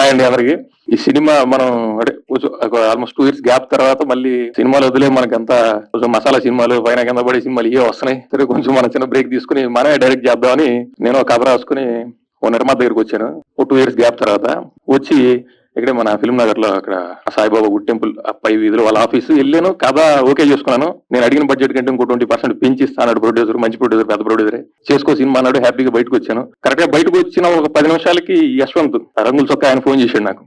అండి అందరికి. ఈ సినిమా మనం అంటే ఆల్మోస్ట్ 2 years గ్యాప్ తర్వాత మళ్ళీ సినిమాలు వదిలే మనకంతా కొంచెం మసాలా సినిమాలు పైన కింద పడే సినిమాలు ఇవే వస్తున్నాయి. సరే కొంచెం మన చిన్న బ్రేక్ తీసుకుని మనమే డైరెక్ట్ చేద్దామని నేను ఒక కథ రాసుకుని ఓ నిర్మాత దగ్గరికి వచ్చాను. ఓ 2 years గ్యాప్ తర్వాత వచ్చి ఇక్కడే మన ఫిల్మ్ నగర్ లో అక్కడ సాయిబాబా గుడ్ టెంపుల్ పై వీధిలో వాళ్ళ ఆఫీస్ వెళ్ళాను. కథ ఓకే చేసుకున్నాను. నేను అడిగిన బడ్జెట్ కంటే ఇంకో 20% పెంచిస్తాడు ప్రొడ్యూసర్. మంచి ప్రొడ్యూసర్, పెద్ద ప్రొడ్యూసరే. చేసుకో సినిమా అన్నాడు. హ్యాపీగా బయటకు వచ్చాను. కరెక్ట్ గా బయటకు వచ్చిన ఒక 10 నిమిషాలకి యశ్వంత్ రంగుల చొక్క ఆయన ఫోన్ చేశాడు నాకు.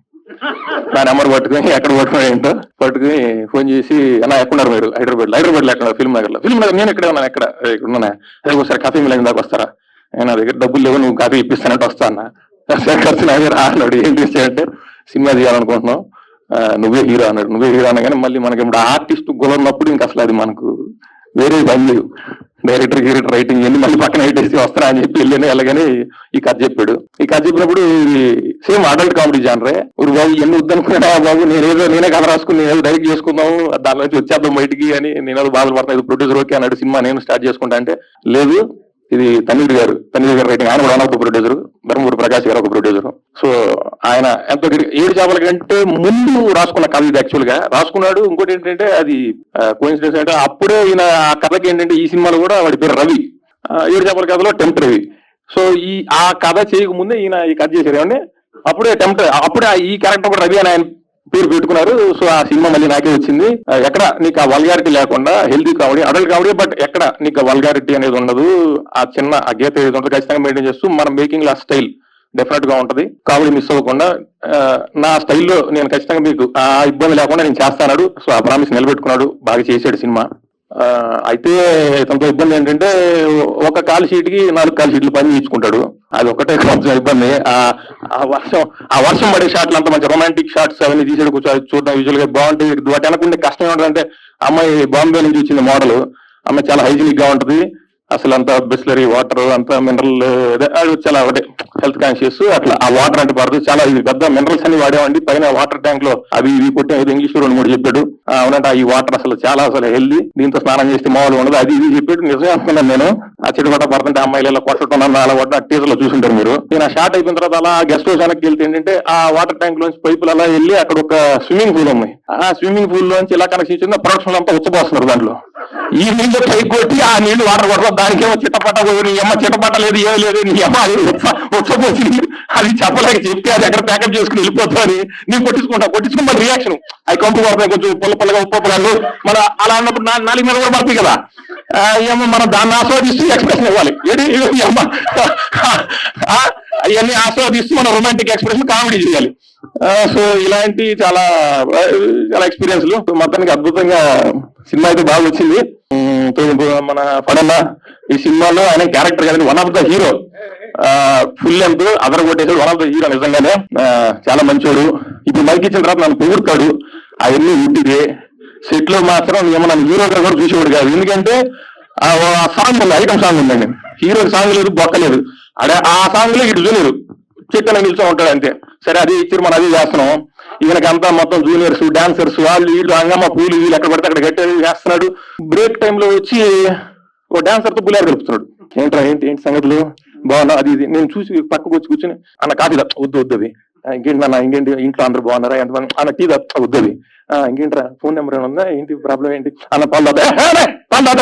నా నెంబర్ పట్టుకుని ఎక్కడ పట్టుకున్నాడు ఏంటో పట్టుకుని ఫోన్ చేసి అన్న ఎక్కడున్నారు మీరు? హైదరాబాద్ లో ఎక్కడ? ఫిల్మ్ నగర్ నేను ఎక్కడ ఉన్నాను? ఎక్కడ ఉన్నాను? అదే ఒకసారి కాఫీ మిల్ దాకా వస్తారా? నా దగ్గర డబ్బులు లేవు, నువ్వు కాఫీ ఇప్పిస్తానంటే వస్తా అన్న. ఖర్చు నా దగ్గర అన్నాడు. ఏం చేశాడంటే సినిమా తీయాలనుకుంటున్నావు, నువ్వే హీరో అన్నాడు. నువ్వే హీరో అనగానే మళ్ళీ మనకి ఇప్పుడు ఆర్టిస్ట్ గొలన్నప్పుడు ఇంకా అసలు అది మనకు వేరే పని లేవు. డైరెక్టర్ గీరెక్టర్ రైటింగ్ ఎన్ని మళ్ళీ పక్కన పెట్టేసి వస్తారా అని చెప్పి వెళ్ళాను. వెళ్ళగానే ఈ కథ చెప్పాడు. ఈ కథ చెప్పినప్పుడు సేమ్ అడల్ట్ కామెడీ జానరే. ఊరు బాబు ఎన్ని వద్దనుకున్నా బాబు, నేనే కథ రాసుకుని నేనేదో డైరెక్ట్ చేసుకుందాము, దాని నుంచి వచ్చేద్దాం బయటికి అని నేనేదో బాధలు పడుతున్నాను. ప్రొడ్యూసర్ ఓకే అన్నాడు. సినిమా నేను స్టార్ట్ చేసుకుంటా అంటే లేదు, ఇది తన్నీర్ గారు రైటింగ్. ఆయన కూడా ఒక ప్రొడ్యూసర్, ధర్మపురి ప్రకాష్ గారు ఒక ప్రొడ్యూసర్. సో ఆయన ఎంత 7 చేపల కంటే ముందు రాసుకున్న కథ ఇది. యాక్చువల్ గా రాసుకున్నాడు. ఇంకోటి ఏంటంటే అది కోఇన్సిడెన్స్ అంటే అప్పుడే ఈయన ఆ కథకి ఏంటంటే ఈ సినిమాలో కూడా వాడి పేరు రవి, 7 చేపల కథలో టెంప్ట్ రవి. సో ఆ కథ చేయకముందే ఈయన ఈ కథ చేశారు. ఏమంటే అప్పుడే ఈ క్యారెక్టర్ కూడా రవి అని ఆయన పేరు పెట్టుకున్నారు. సో ఆ సినిమా మళ్ళీ నాకే వచ్చింది. ఎక్కడ నీకు ఆ వల్గారిటీ లేకుండా healthy comedy, adult comedy, but ఎక్కడ నీకు వల్గారిటీ అనేది ఉండదు. ఆ చిన్న ఆ గీత ఏది ఉంటుంది ఖచ్చితంగా మెయింటైన్ చేస్తూ మన మేకింగ్ ఆ స్టైల్ డెఫినెట్ గా ఉంటది. కామెడీ మిస్ అవ్వకుండా నా స్టైల్లో నేను ఖచ్చితంగా మీకు ఆ ఇబ్బంది లేకుండా నేను చేస్తాను. సో ఆ ప్రామిస్ నిలబెట్టుకున్నాడు. బాగా చేశాడు సినిమా. అయితే తనతో ఇబ్బంది ఏంటంటే ఒక కాల్ షీట్ కి 4 కాల్ షీట్లు పని చేయించుకుంటాడు. అది ఒకటే కొంచెం ఇబ్బంది. ఆ వర్షం పడే షాట్లు అంత మంచి రొమాంటిక్ షాట్స్ అవన్నీ తీసాడు. కూర్చొని చూడడం విజువల్ గా బాగుంటుంది. వాటి వెనకుండే కష్టం ఏంటంటే అమ్మాయి బాంబే నుంచి వచ్చింది మోడల్. అమ్మాయి చాలా హైజీనిక్ గా ఉంటది. అసలు అంతా బిస్లరీ వాటర్, అంతా మినరల్, చాలా ఒకటే హెల్త్ కాన్షియస్. అట్లా ఆ వాటర్ అంటే పడదు. చాలా ఇది పెద్ద మినరల్స్ అన్ని వాడేవండి. పైన వాటర్ ట్యాంక్ లో అవి ఇవి కొట్టే ఇంగ్లీష్ 2-3 చెప్పాడు. అవునంటే ఈ వాటర్ అసలు చాలా హెల్దీ, దీంతో స్నానం చేస్తే మామూలుగా ఉండదు, అది ఇది చెప్పాడు. నిజమే అనుకున్నాను నేను. ఆ చెడుగొట్ట పడుతుంటే అమ్మాయిలు ఇలా కొట్టడం అలా కొట్టిన టీజర్ లో చూసుంటారు మీరు. నేను షార్ట్ అయిపోయిన తర్వాత అలా గెస్ట్ హౌస్ వెనక్కి వెళ్తే ఏంటంటే ఆ వాటర్ ట్యాంక్ లోంచి పైపులు అలా వెళ్ళి అక్కడ ఒక స్విమ్మింగ్ పూల్ ఉన్నాయి. ఆ స్విమ్మింగ్ పూల్ లోంచి ఇలా కనెక్షన్ ఇచ్చింది. ప్రొడక్షన్ అంతా ఉచ్చపోస్తున్నారు దాంట్లో. ఈ నీళ్ళు పైకి కొట్టి ఆ నీళ్లు వాటర్ కొడతాం. దానికేమో చిట్టపట్ట, నీ అమ్మ చిట్టపట్ట లేదు, ఏం లేదు, నీ అమ్మ అది ఉచ్చపోసింది, అది చెప్పలేక చెప్పి అది ఎక్కడ ప్యాకప్ చేసుకుని వెళ్ళిపోతామని నేను కొట్టించుకుని మన రియాక్షన్ అవి కంపు పడతాయి, కొంచెం పుల్లగా ఉప్పులు మన అలా అన్నప్పుడు 4 మీద కూడా పడుతుంది కదా. ఏమో మనం దాన్ని ఆస్వాదిస్తూ ఎక్స్ప్రెషన్ ఇవ్వాలి. అమ్మ అవన్నీ ఆస్వాదిస్తూ మనం రొమాంటిక్ ఎక్స్ప్రెషన్ కామెడీ చేయాలి. సో ఇలాంటి చాలా ఎక్స్పీరియన్స్లు. మొత్తానికి అద్భుతంగా సినిమా అయితే బాగా వచ్చింది. మన పడన్న ఈ సినిమాలో ఆయన క్యారెక్టర్ కదండి, one of the hero. Full length అదర కొట్టేసాడు. వన్ ఆఫ్ ద హీరో నిజంగానే చాలా మంచోడు. ఇప్పుడు మైక్ ఇచ్చిన తర్వాత నన్ను పొగుడుతాడు. అవన్నీ ఉట్టిదే. సెట్ లో మాత్రం ఏమో నన్ను హీరోగా కూడా చూసేవాడు కాదు. ఎందుకంటే ఆ సాంగ్ ఉంది, ఐటమ్ సాంగ్ ఉందండి. హీరో సాంగ్ లేదు, బొక్కలేదు. అదే ఆ సాంగ్ లో ఇటు జూనియర్ చెక్కన నిల్చో ఉంటాడు అంతే. సరే అది ఇచ్చారు, మనం అది చేస్తున్నాం. ఈయనకంతా మొత్తం జూనియర్స్, డాన్సర్స్, వాళ్ళు వీళ్ళు అంగమ్మ పూలు వీళ్ళు ఎక్కడ పడితే అక్కడ గట్టి చేస్తున్నాడు. బ్రేక్ టైంలో వచ్చి ఓ డాన్సర్ తో పులిహార కలుపుతున్నాడు. ఏంటి సంగతులు బాగున్నా అది ఇది. నేను చూసి పక్కకు వచ్చి కూర్చొని అన్న కాఫీ వద్దు ఇంకేంటి అన్న, ఇంకేంటి ఇంట్లో అందరు బాగున్నారా, ఎంతమంది అన్న టీ వద్దు ఇంకేంట్రా ఫోన్ నెంబర్ ఏమైనా ఉందా, ఏంటి ప్రాబ్లం ఏంటి అన్న, పాలు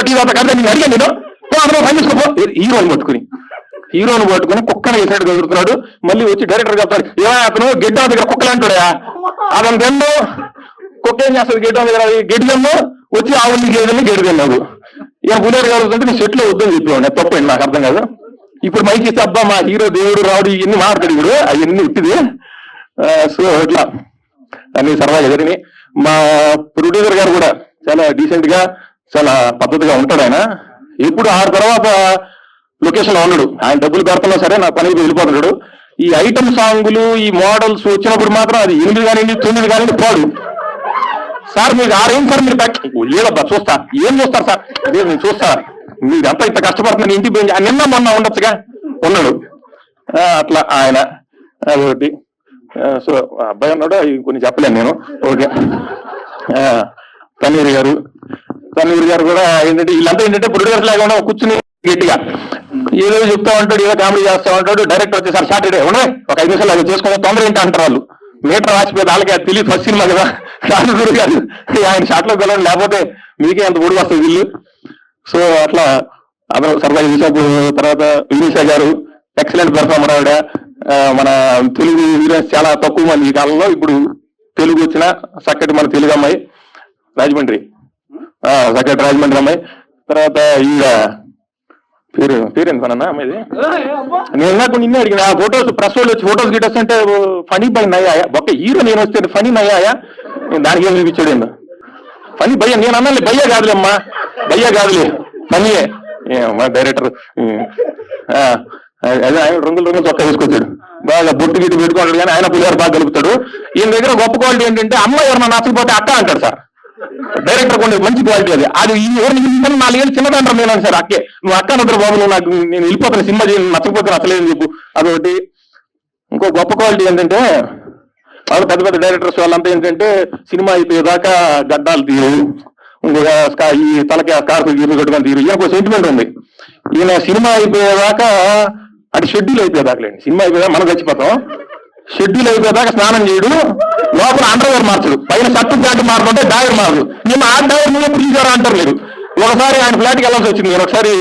టీ కదా నేను అడిగాను. నేను అందరూ పని చేసుకో. హీరోని పట్టుకుని కుక్కని వేసాడు కదురుతున్నాడు. మళ్ళీ వచ్చి డైరెక్టర్ చెప్తాడు, అతను గెడ్డ దగ్గర కుక్కలు అంటాడా, అతను రెండు కుక్క ఏం చేస్తుంది గెడ్డ దగ్గర, గెడ్డమ్మ వచ్చి ఆవుల్ని గెడ్డి తిన్నాడు. ఇక పులేరు కలుగుతుంటే నేను సెట్లో వద్దని చెప్పేవాడు. తప్పండి, నాకు అర్థం కాదు. ఇప్పుడు మైకి ఇస్తే అబ్బా మా హీరో దేవుడు రావుడు ఇవన్నీ మాట్లాడు ఇప్పుడు అవన్నీ ఉట్టిది. సో ఇట్లా అన్ని సరదాగా జరిగినాయి. మా ప్రొడ్యూసర్ గారు కూడా చాలా డీసెంట్ గా చాలా పద్ధతిగా ఉంటాడు. ఆయన ఎప్పుడు 6 తర్వాత లొకేషన్ లో ఉన్నాడు. ఆయన డబ్బులు పెడుతున్నా సరే నా పనికి వెళ్ళిపోతున్నాడు. ఈ ఐటమ్ సాంగులు ఈ మోడల్స్ వచ్చినప్పుడు మాత్రం అది 8 కానివ్వండి 9 కానివ్వండి పోడు. సార్ మీకు 6 ఏం సార్ మీరు లేదబ్బా చూస్తా. ఏం చూస్తారు సార్, అదే నేను చూస్తా, మీరు అంతా ఇంత కష్టపడుతున్నాను ఇంటికి పోయి నిన్న మొన్న ఉండొచ్చుగా ఉన్నాడు. అట్లా ఆయన అదొకటి. సో అబ్బాయి ఉన్నాడు, కొన్ని చెప్పలేను నేను. ఓకే. తన్నీర్ గారు కూడా ఏంటంటే వీళ్ళంతా ఏంటంటే ప్రొడ్యూసర్స్ లేకుండా కూర్చుని గట్టిగా ఏదో చెప్తా ఉంటాడు, ఏదో కామెడీ చేస్తా ఉంటాడు. డైరెక్టర్ వచ్చేసరి సాటర్డే ఉండే ఒక 5 నిమిషాలు అది చేసుకుని తొందర ఏంటి అంటారు వాళ్ళు. మీటర్ రాసిపోతే వాళ్ళకి అది తెలియదు, ఫస్ట్ సినిమా కదా రాజుగురు గారు ఆయన షాట్లో పిల్లలు, లేకపోతే మీకే అంత ఊడి వస్తుంది వీళ్ళు. సో అట్లా అందరూ సరదా చూసాపు. తర్వాత వినీషా గారు ఎక్సలెంట్ పెర్ఫార్మర్ ఆవిడ. మన తెలుగు హీరోయిన్స్ చాలా తక్కువ మంది ఈ కాలంలో, ఇప్పుడు తెలుగు వచ్చిన చక్కటి మన తెలుగు అమ్మాయి రాజమండ్రి, చక్కటి రాజమండ్రి అమ్మాయి. తర్వాత ఈవిడ పేరు ఎందుకన్నా అమ్మాయిది, నేను కొన్ని ఇన్ని అడిగిన ఫోటోస్ ప్రెస్ వాళ్ళు వచ్చి ఫోటోస్ గిటర్స్ అంటే ఫనీ బై నయ్యాయా ఒక హీరో, నేను వస్తే ఫనీ నయ్యాయా, దానికి ఏం చూపించాడు ఏందో ఫనీ భయ్య. నేను అన్నాను భయ్య కాదులేమ్మా, భయ్య కాదులే ఫనీయే. మా డైరెక్టర్ అదే ఆయన రంగులు చొక్కా వేసుకొచ్చాడు, బాగా బొట్టు గిట్టు పెట్టుకుంటాడు, కానీ ఆయన పులిహార బాగా కలుపుతాడు. ఈయన దగ్గర గొప్ప క్వాలిటీ ఏంటంటే అమ్మాయి ఎవరన్నా నచ్చకపోతే అక్క అంటాడు సార్. డైరెక్టర్ కొండ మంచి క్వాలిటీ అది. అది ఎవరిని 4 ఏళ్ళు చిన్నదంటారు నేను సార్, అక్కే నువ్వు అక్క నద్దరు బాబు, నువ్వు నాకు నేను వెళ్ళిపోతాను సినిమా చేయాలి, నచ్చకపోతే నచ్చలేదని చెప్పు, అదొకటి. ఇంకో గొప్ప క్వాలిటీ ఏంటంటే వాళ్ళు పెద్ద పెద్ద డైరెక్టర్స్ వాళ్ళంతా ఏంటంటే సినిమా అయిపోయేదాకా గడ్డాలు తీరు, ఇంకొక ఈ తలకి కార్కు గీరు కట్టుకొని తీరు. ఈయనకు సెంటిమెంట్ ఉంది. ఈయన సినిమా అయిపోయేదాకా అంటే షెడ్యూల్ అయిపోయేదాకలేండి, సినిమా అయిపోయేదాకా మనం చచ్చిపోతాం. షెడ్యూల్ అయిపోయేదాకా స్నానం చేయడు, లోపల అండర్వేర్ మార్చడు, పైన షర్టు ప్యాంట్ మారుతుంటే డాయర్ మారదు. మేము ఆ డాయర్ మీద పిలిచారా అంటారు లేదు. ఒకసారి ఆయన ఫ్లాట్కి వెళ్ళాల్సి వచ్చింది. నేను ఒకసారి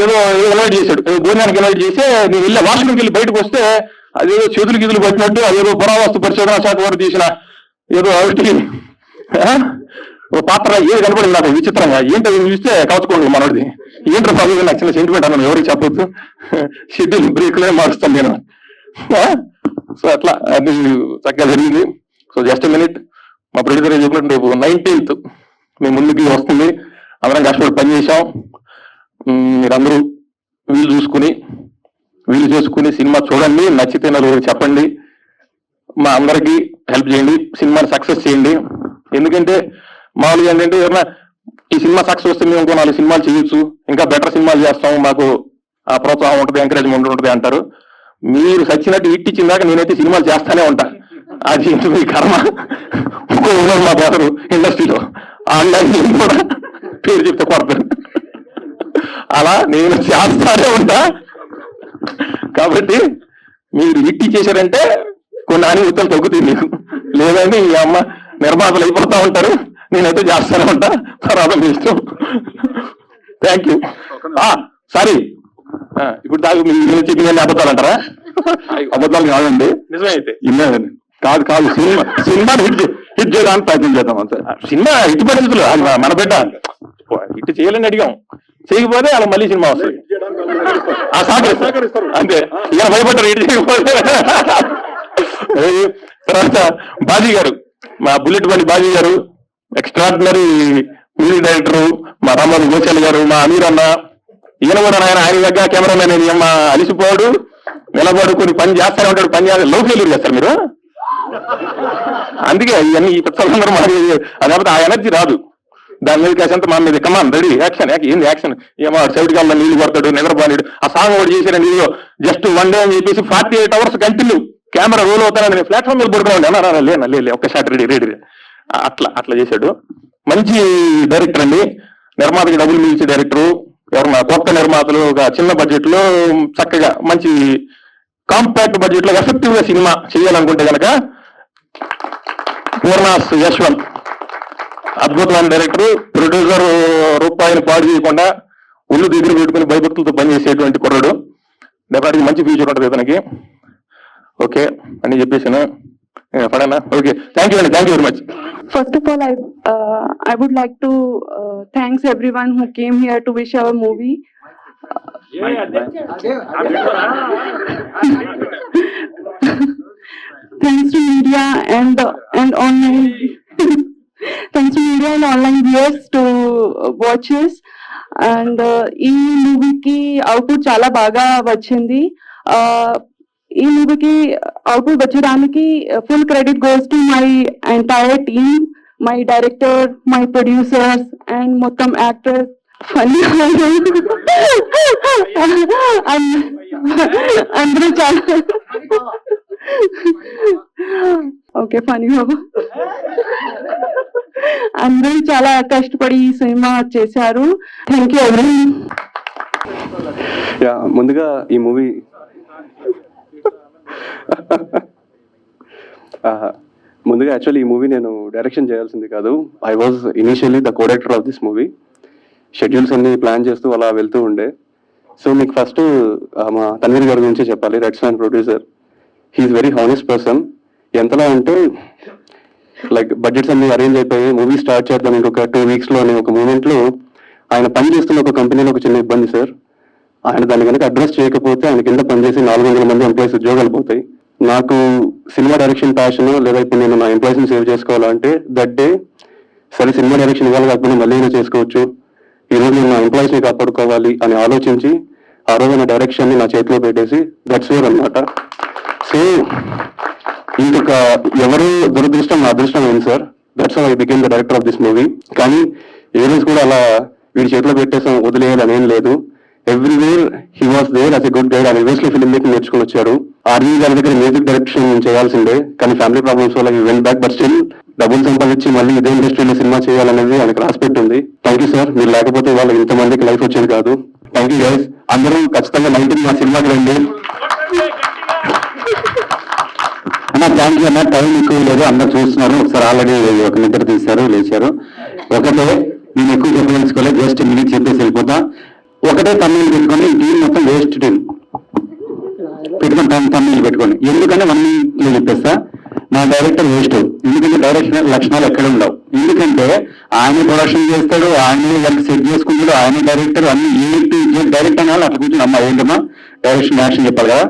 ఏదో ఇన్వైట్ చేశాడు, భోజనానికి ఇన్వైట్ చేస్తే నేను వెళ్ళి వాష్రూమ్కి వెళ్ళి బయటకు వస్తే అదేదో చేతులు గిదులు పట్టినట్టు అదేదో పురావస్తు పరిశోధన శాఖ వారు తీసిన ఏదో ఒకటి పాత్ర ఏది కనపడింది నాకు విచిత్రంగా. ఏంటది చూస్తే కవచుకోండి మనోడిది, ఏంటో పదవి నాకు చిన్న సెంటిమెంట్ అన్నాను, ఎవరికి చెప్పొద్దు, షెడ్యూల్ బ్రేక్లోనే మారుస్తాను నేను. సో అట్లా అది చక్కగా జరిగింది. సో జస్ట్ మినిట్, మా ప్రొడ్యూసర్ చెప్పినట్టు రేపు 19th మీ ముందుకి వస్తుంది. అందరం కష్టపడి పని చేశాం. మీరందరూ వీలు చేసుకుని సినిమా చూడండి, నచ్చితే నలుగురికి చెప్పండి, మా అందరికీ హెల్ప్ చేయండి, సినిమాని సక్సెస్ చేయండి. ఎందుకంటే మామూలుగా ఏంటంటే ఎవరైనా ఈ సినిమా సక్సెస్ వస్తే మేము ఇంకో 4 సినిమాలు చేయొచ్చు, ఇంకా బెటర్ సినిమాలు చేస్తాం, మాకు ఆ ప్రోత్సాహం ఉంటుంది, ఎంకరేజ్మెంట్ ఉంటుంది అంటారు. మీరు సచ్చినట్టు హిట్ ఇచ్చిన దాకా నేనైతే సినిమాలు చేస్తానే ఉంటా. అది మీ కర్మ. ఇంకో మా బ్రదరు ఇండస్ట్రీలో ఆన్లైన్ కూడా పేరు చెప్తే కొడతారు. అలా నేను చేస్తానే ఉంటా. కాబట్టి మీరు హిట్ ఇచ్చేసారంటే కొన్ని అనుభూతులు తగ్గుతాయి మీకు, లేదంటే ఈ అమ్మ నిర్మాతలు అయిపోతా ఉంటారు. నేనైతే చేస్తానే ఉంటా, తర్వాత మీ ఇష్టం. Thank you. సారీ, ఇప్పుడు దాకా మీరు చెప్పిన అబద్ధాలు అంటారా? అబద్ధాలు కాదండి, నిజమే. అయితే ఇన్నేదండి కాదు సినిమా హిట్ చేయడానికి ప్రయత్నం చేద్దాం అంతే. సినిమా హిట్ పరిస్థితులు మన బిడ్డ హిట్ చేయాలని అడిగాం, చేయకపోతే అలా మళ్ళీ సినిమా వస్తుంది. అంతే, ఇలా భయపడ్డారు హిట్ చేయకపోతే. తర్వాత బాజీ గారు, మా బుల్లెట్ బండి బాజీ గారు ఎక్స్ట్రాడినరీ మ్యూజిక్ డైరెక్టర్, మా రామారావు గోచాల్ గారు, మా అమీర్ అన్న, ఈయన కూడా ఆయన దగ్గర కెమెరామెన్ అమ్మ అలిసిపోడు, నిలబడు, కొన్ని పని చేస్తానే ఉంటాడు. పని చేస్తే లవ్ ఫెయిల్యూర్ చేస్తారు మీరు. అందుకే ఇవన్నీ ఈ పుస్తకాలందరూ మనకి అదొకటి ఆ ఎనర్జీ రాదు. దాని మీద కాసంత మా మీద కమాన్ రెడీ యాక్షన్, ఏంది యాక్షన్, ఏమో సైడ్ కాలంలో నీళ్లు కొడతాడు, నిద్రపోయాడు. ఆ సాంగ్ ఒకటి చేశాను నీళ్ళు జస్ట్ 1 day అని చెప్పేసి 48 hours కంటిన్యూ కెమెరా రోల్ అవుతానని నేను ప్లాట్ఫామ్ మీద పడుకోండి అన్నా, లే ఒక్క షాట్ రెడీ అట్లా చేశాడు. మంచి డైరెక్టర్ అండి, నిర్మాతకి డబ్బులు మిగిల్చే డైరెక్టరు. ఎవరన్నా కొత్త నిర్మాతలు ఒక చిన్న బడ్జెట్ లో చక్కగా మంచి కాంపాక్ట్ బడ్జెట్ లో ఎఫెక్టివ్ గా సినిమా చేయాలనుకుంటే కనుక పూర్ణాస్ యశ్వంత్ అద్భుతమైన డైరెక్టర్, ప్రొడ్యూసర్ రూపాయిని పాడు చేయకుండా ఒళ్ళు దగ్గర పెట్టుకుని భయభక్తులతో పనిచేసేటువంటి కుర్రాడు. డెఫినెట్గా మంచి ఫ్యూచర్ ఉంటుంది ఇతనికి. ఓకే అని చెప్పేసాను. పడనా? ఓకే, థ్యాంక్ యూ అండి, thank you very much. First of all, I would like to thanks everyone who came here to wish our movie. Thanks to media and online. Thanks to media and online viewers to watch us. And ఈ మూవీకి output చాలా బాగా వచ్చింది. ఈ మూవీకి output వచ్చడానికి full credit goes to my entire team, my director, my producers and మొత్తం actors. Funny అందరూ చాలా ఓకే ఫనీ బాబు అందరూ చాలా కష్టపడి ఈ సినిమా చేశారు. Thank you every. యా ముందుగా ఈ మూవీ ముందుగా యాక్చువల్లీ ఈ మూవీ నేను డైరెక్షన్ చేయాల్సింది కాదు. I was initially the co-director of this movie. Schedules అన్ని ప్లాన్ చేస్తూ అలా వెళ్తూ ఉండే. సో మీకు ఫస్ట్ మా తన్వీర్ గారి గురించి చెప్పాలి. రెడ్స్ మ్యాన్ producer. He is very honest person. ఎంతలా అంటే లైక్ బడ్జెట్స్ అన్ని అరేంజ్ అయిపోయి మూవీ స్టార్ట్ చేద్దాం ఇంకొక 2 weeks అనే ఒక మూమెంట్లో ఆయన పని చేస్తున్న ఒక కంపెనీలో ఒక చిన్న ఇబ్బంది సార్. ఆయన దాన్ని కనుక అడ్రస్ చేయకపోతే ఆయన కింద పనిచేసి 400 మంది ఎంప్లాయీస్ ఉద్యోగాలు పోతాయి. నాకు సినిమా డైరెక్షన్ ప్యాషన్ లేదా ఇప్పుడు నేను నా ఎంప్లాయీస్ని సేవ్ చేసుకోవాలంటే దట్ డే సరే సినిమా డైరెక్షన్ ఇవ్వాలి కాకపోతే మళ్ళీ అయినా చేసుకోవచ్చు, ఈరోజు నేను నా ఎంప్లాయీస్ని కాపాడుకోవాలి అని ఆలోచించి ఆ రోజు నా డైరెక్షన్ని నా చేతిలో పెట్టేసి దట్స్ వేర్ అనమాట. సో ఇంకొక ఎవరు దురదృష్టం నా అదృష్టం అయింది sir. That's how I became the director of this movie. కానీ ఏ రోజు కూడా అలా వీడి చేతిలో పెట్టేసాం వదిలేయాలి అనేం లేదు. Everywhere he was there as a good guide. ఆయన యూఎస్ లో ఫిల్మ్ మేకింగ్ నేర్చుకుని వచ్చారు. ఆర్మీ గారి దగ్గర మ్యూజిక్ డైరెక్షన్ చేయాల్సిందే కానీ ఫ్యామిలీ ప్రాబ్లమ్స్ వల్ల he went back. But still డబ్బులు సంపాదించి మళ్ళీ ఇదే ఇండస్ట్రీలో సినిమా చేయాలనేది ఆయనకు రాసి పెట్టింది. Thank you sir. మీరు లేకపోతే వాళ్ళ ఇంతమందికి లైఫ్ వచ్చేది కాదు. Thank you guys. అందరూ ఖచ్చితంగా 19 మా సినిమాకి రండి అన్న. థ్యాంక్ యూ అన్న. టైం ఎక్కువ లేదు, అందరూ చూస్తున్నారు. ఒకసారి ఆల్రెడీ ఒక నిద్ర తీశారు, లేచారు. ఒకటే నేను ఎక్కువ చెప్పదలుచుకోలేదు, జస్ట్ మినిట్ చెప్పేసి వెళ్ళిపోతా. ఒకటే తమిళ పెట్టుకొని టీం మొత్తం వేస్ట్ టీం పెట్టుకొని తమిళ పెట్టుకొని ఎందుకంటే 1 minute చెప్పేస్తా. నా డైరెక్టర్ వేస్ట్. ఎందుకంటే డైరెక్షన్ లక్షణాలు ఎక్కడ ఉండవు. ఎందుకంటే ఆయన ప్రొడక్షన్ చేస్తాడు, ఆయన వాళ్ళకి సెట్ చేసుకుంటాడు, ఆయన డైరెక్టర్ అన్ని డైరెక్ట్ అనే వాళ్ళు అట్లా కూర్చొని అమ్మా ఏంటమ్మా డైరెక్షన్ యాక్షన్ చెప్పాలి కదా.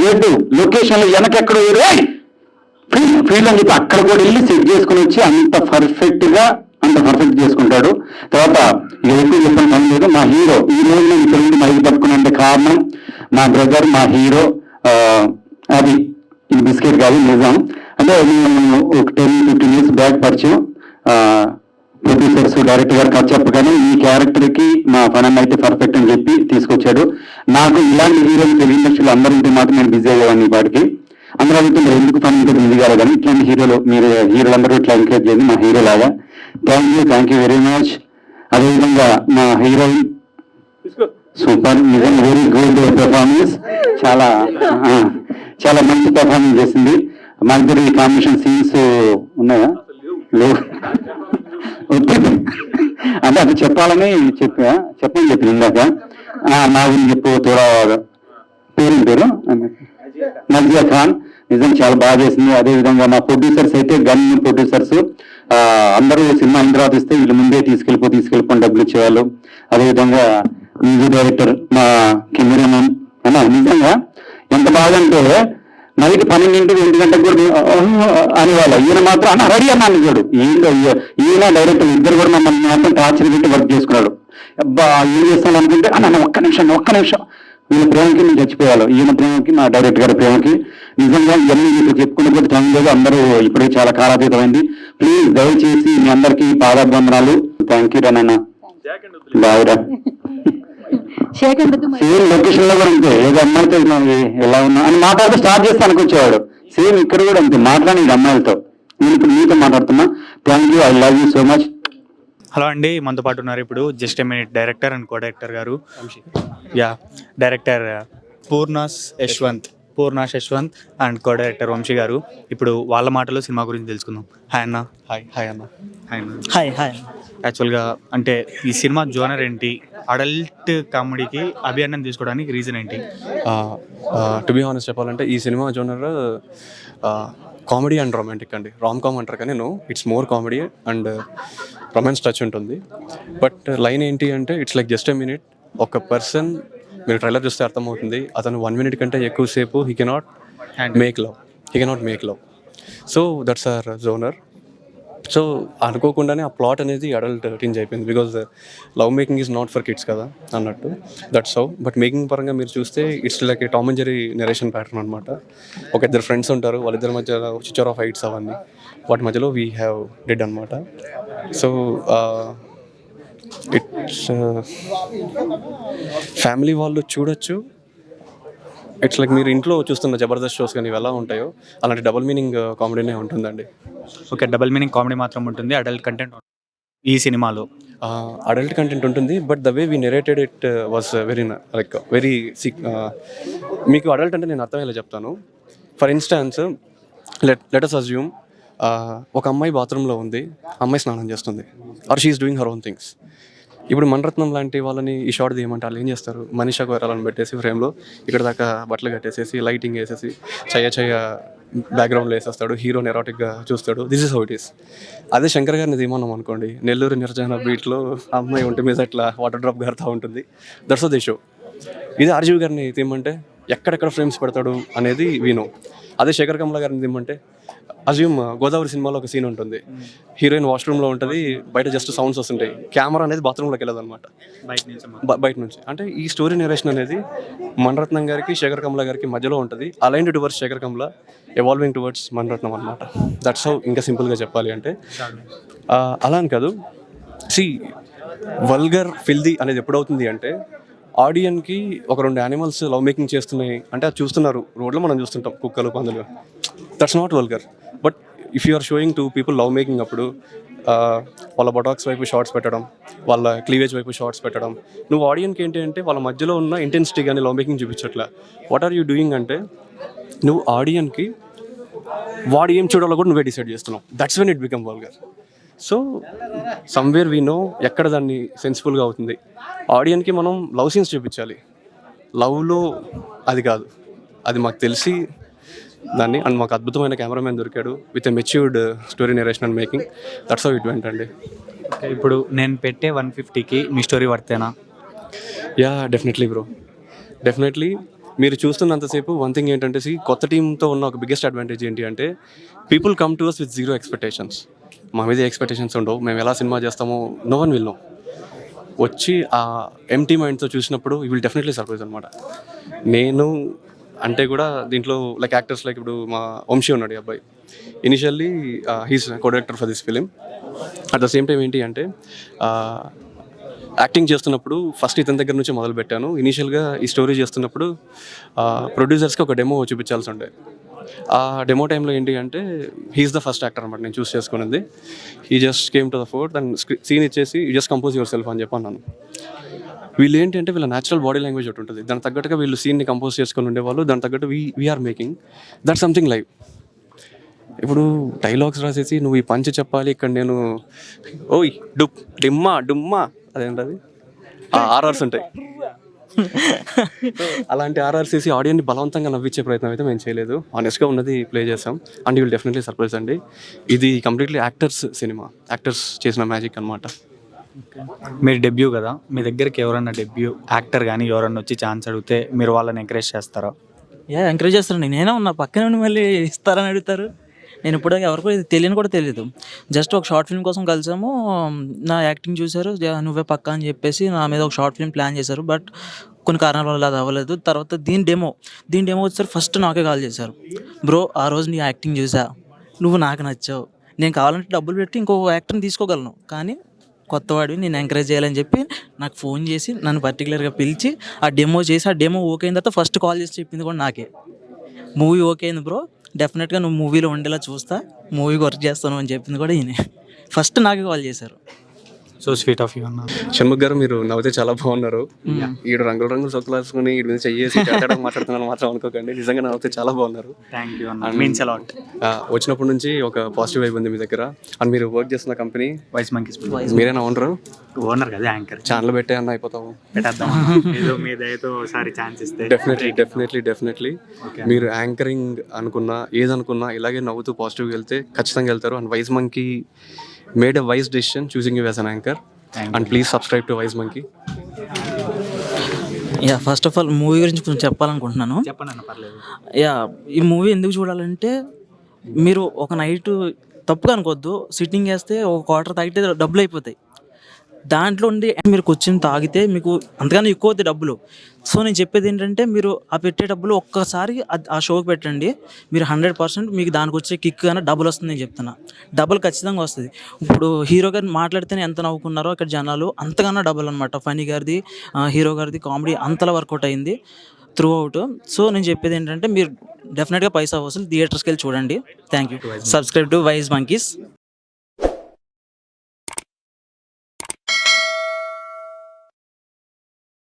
జెడ్ లొకేషన్ లో వెనకెక్కడ ఫీల్డ్ అని చెప్పి అక్కడ కూడా వెళ్ళి సెట్ చేసుకుని వచ్చి అంత పర్ఫెక్ట్ చేసుకుంటాడు. తర్వాత ఎక్కువ చెప్పిన పని లేదు. మా హీరో ఈ రోజు నేను ఇక్కడ నుండి మైకి పట్టుకున్నంటే కారణం మా బ్రదర్, మా హీరో. అది ఇది బిస్కెట్ కాదు, నిజం. అంటే ఒక 10-15 years బ్యాక్ పరిచయం. ప్రొడ్యూసర్స్ డైరెక్టర్ గారు కథ చెప్పగానే ఈ క్యారెక్టర్ కి మా పని అయితే పర్ఫెక్ట్ అని చెప్పి తీసుకొచ్చాడు. నాకు ఇలాంటి హీరోలు తెలుగు ఇండస్ట్రీలో అందరూ ఉంటే మాత్రం నేను బిజీ అయ్యేవాడిని. వాడికి అందరూ అడుగుతున్నారు ఎందుకు పని ఇంకా బిజీ కాదు కానీ ఇట్లాంటి హీరోలు మీరు హీరోలందరూ ఇట్లా ఎంకరేజ్ చేయండి మా హీరో లాగా. Thank you very much. అదేవిధంగా మా హీరోయిన్ సూపర్, నిజం వెరీ గుడ్ పెర్ఫార్మెన్స్. చాలా మంచి పెర్ఫార్మెన్స్ చేసింది. మా ఇద్దరు కాంబినేషన్ సీన్స్ ఉన్నాయా లేవు అంటే అది చెప్పాలని చెప్పి ఇందాక నా గురించి చెప్పు తోడా పేరు నజియా ఖాన్. నిజం చాలా బాగా చేసింది. అదేవిధంగా మా ప్రొడ్యూసర్స్ అయితే గన్ ప్రొడ్యూసర్స్ అందరూ సినిమా అయిన తర్వాత ఇస్తే వీళ్ళు ముందే తీసుకెళ్ళిపోని డబ్బులు ఇచ్చేవాళ్ళు. అదేవిధంగా మ్యూజిక్ డైరెక్టర్ మా కెమెరామెన్ అన్న నిజంగా ఎంత బాగా అంటే నైట్ 12-1 గంటలకు కూడా అనేవాళ్ళు. ఈయన మాత్రం అన్న రెడీ అన్నాను చూడు. ఈయన డైరెక్టర్ ఇద్దరు కూడా మమ్మల్ని మాత్రం టార్చర్ పెట్టి వర్క్ చేసుకున్నాడు. అబ్బా ఏం చేస్తాను అనుకుంటే అన్న ఒక్క నిమిషం వీళ్ళ ప్రేమకి నేను చచ్చిపోయాను. ఈయన ప్రేమకి మా డైరెక్టర్ గారి ప్రేమకి నిజంగా ఇవన్నీ ఇప్పుడు చెప్పుకునే కూడా టైం లేదు. అందరూ ఇప్పటికీ చాలా కాలాతీతమైంది. ప్లీజ్ దయచేసి మీ అందరికీ పాదాభివందనాలు. థ్యాంక్ యూ రా నాన్న. బాయ్ రా. సేమ్ లొకేషన్ లో కూడా అంతే. ఏదో అమ్మాయితో ఎలా ఉన్నా అని మాట్లాడుతూ స్టార్ట్ చేస్తే అనుకొచ్చేవాడు. సేమ్ ఇక్కడ కూడా అంతే మాట్లాడి అమ్మాయిలతో. నేను ఇప్పుడు మీతో మాట్లాడుతున్నా. Thank you. I love you so much. Hello అండి, మనతో పాటు ఉన్నారు ఇప్పుడు just a minute director and co director గారు. Director Purnas Yashwant and co director Vamsi గారు. ఇప్పుడు వాళ్ళ మాటలో సినిమా గురించి తెలుసుకుందాం. హాయ్ అన్న. హాయ్ అన్న. హాయ్. యాక్చువల్గా అంటే ఈ సినిమా జోనర్ ఏంటి? అడల్ట్ కామెడీకి అభియానం తీసుకోవడానికి రీజన్ ఏంటి? టు బి హానెస్ట్ చెప్పాలంటే ఈ సినిమా జోనర్ కామెడీ అండ్ రొమాంటిక్ అండి. రామ్ కామ్ అంటారు కానీ it's more comedy and romance touch ఉంటుంది. బట్ లైన్ ఏంటి అంటే it's like just a minute. ఒక పర్సన్ మీరు ట్రైలర్ చూస్తే అర్థమవుతుంది, అతను 1 minute కంటే ఎక్కువసేపు he cannot make love. So that's our genre. So అనుకోకుండానే ఆ ప్లాట్ అనేది అడల్ట్ టింజ్ అయిపోయింది. Because love making is not for kids కదా అన్నట్టు. That's how. బట్ మేకింగ్ పరంగా మీరు చూస్తే it's like A Tom and Jerry narration pattern అనమాట. ఒక ఇద్దరు ఫ్రెండ్స్ ఉంటారు, వాళ్ళిద్దరి మధ్య చిచ్చర్ ఆఫ్ ఫైట్స్ అవన్నీ వాటి మధ్యలో వీ హ్యావ్ డిడ్ అనమాట. సో ఇట్స్ ఫ్యామిలీ వాళ్ళు చూడొచ్చు. ఇట్స్ లైక్ మీరు ఇంట్లో చూస్తున్న జబర్దస్త్ షోస్ కానీ ఎలా ఉంటాయో అలాంటి డబుల్ మీనింగ్ కామెడీనే ఉంటుందండి. ఓకే, డబుల్ మీనింగ్ కామెడీ మాత్రం ఉంటుంది, అడల్ట్ కంటెంట్ ఈ సినిమాలో? అడల్ట్ కంటెంట్ ఉంటుంది, but the way we narrated it was very మీకు అడల్ట్ అంటే నేను అర్థమయ్యేలా చెప్తాను. For instance, let us assume ఒక అమ్మాయి బాత్రూంలో ఉంది, అమ్మాయి స్నానం చేస్తుంది, or she is doing her own things. ఇప్పుడు మణరత్నం లాంటి వాళ్ళని ఈ షాట్ తీయమంటే వాళ్ళు ఏం చేస్తారు, మనీషా కొయిరాలను పెట్టేసి ఫ్రేమ్లో ఇక్కడ దాకా బట్టలు కట్టేసేసి లైటింగ్ వేసేసి చెయ్య బ్యాక్గ్రౌండ్లో వేసేస్తాడు, హీరోని ఎరాటిక్గా చూస్తాడు. This is how it is. అదే శంకర్ గారిని తీయమన్నాం అనుకోండి, నెల్లూరు నిర్జన బీట్లో అమ్మాయి ఉంటే మీద అట్లా వాటర్ డ్రాప్ గారుతూ ఉంటుంది, దట్స్ ది షో. ఇది ఆర్జీవి గారిని తీయమంటే ఎక్కడెక్కడ ఫ్రేమ్స్ పెడతాడు అనేది వీనో. అదే శేఖర్ కమల గారిని తీయమంటే అజ్యూమ్ గోదావరి సినిమాలో ఒక సీన్ ఉంటుంది, హీరోయిన్ వాష్రూమ్లో ఉంటుంది, బయట జస్ట్ సౌండ్స్ వస్తుంటాయి, కెమెరా అనేది బాత్రూంలోకి వెళ్ళదు అనమాట, బయట నుంచి. అంటే ఈ స్టోరీ నెరేషన్ అనేది మణరత్నం గారికి శేఖర్ కమల గారికి మధ్యలో ఉంటుంది, aligned towards Sekhar Kammula, evolving towards Manaratnam అనమాట. That's how. ఇంకా సింపుల్గా చెప్పాలి అంటే అలా అని కాదు. వల్గర్ ఫిల్దీ అనేది ఎప్పుడవుతుంది అంటే ఆడియన్కి ఒక 2 యానిమల్స్ లవ్ మేకింగ్ చేస్తున్నాయి అంటే అది చూస్తున్నారు, రోడ్లో మనం చూస్తుంటాం కుక్కలు పందులు, that's not vulgar. But if you are showing to people love making అప్పుడు వాళ్ళ బొటాక్స్ వైపు షార్ట్స్ పెట్టడం, వాళ్ళ క్లీవేజ్ వైపు షార్ట్స్ పెట్టడం, నువ్వు ఆడియన్కి ఏంటి అంటే వాళ్ళ మధ్యలో ఉన్న ఇంటెన్సిటీ కానీ లవ్ మేకింగ్ చూపించట్లా. వాట్ ఆర్ యూ డూయింగ్ అంటే నువ్వు ఆడియన్కి వాడు ఏం చూడాలో కూడా నువ్వే డిసైడ్ చేస్తున్నావు. That's when it become vulgar. So somewhere we know ఎక్కడ దాన్ని సెన్సిబుల్గా అవుతుంది. ఆడియన్కి మనం లవ్ సీన్స్ చూపించాలి, లవ్లో అది కాదు, అది మాకు తెలిసి దాన్ని. అండ్ మాకు అద్భుతమైన కెమెరామెన్ దొరికాడు with a matured story narration and making. That's how it went అండి. ఇప్పుడు నేను పెట్టే 150కి మీ స్టోరీ వర్తేనా? Ya, definitely bro, definitely. మీరు చూస్తున్నంతసేపు వన్ థింగ్ ఏంటంటే కొత్త టీంతో ఉన్న ఒక బిగ్గెస్ట్ అడ్వాంటేజ్ ఏంటి అంటే people come to us with zero expectations. మా మీద ఎక్స్పెక్టేషన్స్ ఉండవు, మేము ఎలా సినిమా చేస్తామో నో వన్ విల్ నో. వచ్చి ఆ ఎంటీ మైండ్తో చూసినప్పుడు యూ విల్ డెఫినెట్లీ సర్ప్రైజ్ అనమాట. నేను అంటే కూడా దీంట్లో లైక్ యాక్టర్స్ లైక్ ఇప్పుడు మా వంశీ ఉన్నాడు, ఈ అబ్బాయి initially he's co director for this film. At the same time ఏంటి అంటే యాక్టింగ్ చేస్తున్నప్పుడు ఫస్ట్ ఇతని దగ్గర నుంచి మొదలుపెట్టాను. ఇనీషియల్గా ఈ స్టోరీ చేస్తున్నప్పుడు ప్రొడ్యూసర్స్కి ఒక డెమో చూపించాల్సి ఉండే. ఆ డెమో టైంలో ఏంటి అంటే హీఈస్ ద ఫస్ట్ యాక్టర్ అనమాట నేను చూస్ చేసుకున్నది. He just came to the fourth and scene ఇచ్చేసి you just compose your self అని చెప్పన్నాను. వీళ్ళు ఏంటి అంటే వీళ్ళ న్యాచురల్ బాడీ లాంగ్వేజ్ ఒకటి ఉంటుంది, దానికి తగ్గట్టుగా వీళ్ళు సీన్ని కంపోజ్ చేసుకొని ఉండేవాళ్ళు, దాని తగ్గట్టు we're making that something live. ఇప్పుడు డైలాగ్స్ రాసేసి నువ్వు ఈ పంచ్ చెప్పాలి, ఇక్కడ నేను ఓయ్ డుప్ డిమ్మా డుమ్మా అదేంటది ఆర్ఆర్స్ ఉంటాయి, అలాంటి ఆర్ఆర్స్ వేసి ఆడియన్ని బలవంతంగా నవ్వించే ప్రయత్నం అయితే మేము చేయలేదు. ఆనెస్ట్గా ఉన్నది ప్లే చేసాం and you will definitely surprise అండి. ఇది కంప్లీట్లీ యాక్టర్స్ సినిమా, యాక్టర్స్ చేసిన మ్యాజిక్ అనమాట. మీరు డెబ్యూ కదా, మీ దగ్గరికి ఎవరన్నా డెబ్యూ యాక్టర్ కానీ ఎవరన్నా వచ్చి ఛాన్స్ అడిగితే మీరు వాళ్ళని ఎంకరేజ్ చేస్తారా? ఎంకరేజ్ చేస్తానండి. నేనే ఉన్నా పక్కన ఉండి మళ్ళీ ఇస్తారని అడుగుతారు. నేను ఇప్పుడు ఎవరికి ఇది తెలియని కూడా తెలియదు. జస్ట్ ఒక షార్ట్ ఫిల్మ్ కోసం కలిసాము, నా యాక్టింగ్ చూశారు, నువ్వే పక్కా అని చెప్పేసి నా మీద ఒక షార్ట్ ఫిల్మ్ ప్లాన్ చేశారు. బట్ కొన్ని కారణాల వల్ల అది అవ్వలేదు. తర్వాత దీని డెమో వచ్చారు, ఫస్ట్ నాకే కాల్ చేశారు, బ్రో ఆ రోజు నీ యాక్టింగ్ చూసా, నువ్వు నాకు నచ్చావు, నేను కావాలంటే డబ్బులు పెట్టి ఇంకో యాక్టర్ని తీసుకోగలను, కానీ కొత్తవాడివి నేను ఎంకరేజ్ చేయాలని చెప్పి నాకు ఫోన్ చేసి నన్ను పర్టికులర్గా పిలిచి ఆ డెమో చేసి, ఆ డెమో ఓకే అయిన తర్వాత ఫస్ట్ కాల్ చేసి చెప్పింది కూడా నాకే, మూవీ ఓకే అయింది బ్రో, డెఫినెట్గా నువ్వు మూవీలో ఉండేలా చూస్తా, మూవీకి వర్క్ చేస్తాను అని చెప్పింది కూడా ఈయన. ఫస్ట్ నాకే కాల్ చేశారు. సో స్వీట్ ఆఫ్ యూ అన్న. షణ్ముఖ్ గారు మీరు నవ్వుతే చాలా బాగున్నారు. ఈడు రంగులు సొక్కులు వేసుకుని వీడి మీద చెయ్యేసి మాట్లాడుతున్నాను మాత్రం అనుకోకండి, నిజంగా నవ్వుతే చాలా బాగున్నారు. థ్యాంక్ యూ అన్న, మీన్స్ అ లాట్. వచ్చినప్పటి నుంచి ఒక పాజిటివ్ వైబ్ ఉంది మీ దగ్గర. అండ్ మీరు వర్క్ చేస్తున్న కంపెనీ వైస్ మంకీస్, మీరేనా ఓనర్ కదా, యాంకర్. ఛానల్ పెట్టే అన్న అయిపోతాము, పెట్టేద్దాం ఏదో మీ దయతో ఒకసారి ఛాన్స్ ఇస్తే. డెఫినెట్లీ మీరు యాంకరింగ్ అనుకున్నా ఏదనుకున్నా ఇలాగే నవ్వుతూ పాజిటివ్గా వెళ్తే ఖచ్చితంగా వెళ్తారు. And wise monkey made a wise decision choosing you as an anchor. And please subscribe to Wise Monkey. First of all movie గురించి కొంచెం చెప్పాలనుకుంటున్నాను. చెప్పండి అన్న, పర్లేదు. ఈ మూవీ ఎందుకు చూడాలంటే మీరు ఒక నైట్ తప్పుగా అనుకోవద్దు, సిట్టింగ్ వేస్తే ఒక క్వార్టర్ తాగితే డబ్బులు అయిపోతాయి, దాంట్లో ఉండి మీరు కూర్చొని తాగితే మీకు అంతగానే ఎక్కువ అవుతాయి డబ్బులు. సో నేను చెప్పేది ఏంటంటే మీరు ఆ పెట్టే డబ్బులు ఒక్కసారి ఆ షోకి పెట్టండి, మీరు 100% మీకు దానికి వచ్చే కిక్ కానీ డబ్బులు వస్తుంది నేను చెప్తున్నా, డబ్బులు ఖచ్చితంగా వస్తుంది. ఇప్పుడు హీరో గారిని మాట్లాడితేనే ఎంత నవ్వుకున్నారో ఇక్కడ జనాలు, అంతగానో డబ్బులు అనమాట. ఫనీ గారిది, హీరో గారిది కామెడీ అంతలా వర్కౌట్ అయింది త్రూ అవుట్. సో నేను చెప్పేది ఏంటంటే మీరు డెఫినెట్గా పైసా వసూలు థియేటర్స్కి వెళ్ళి చూడండి. Thank you. Subscribe to wise monkeys.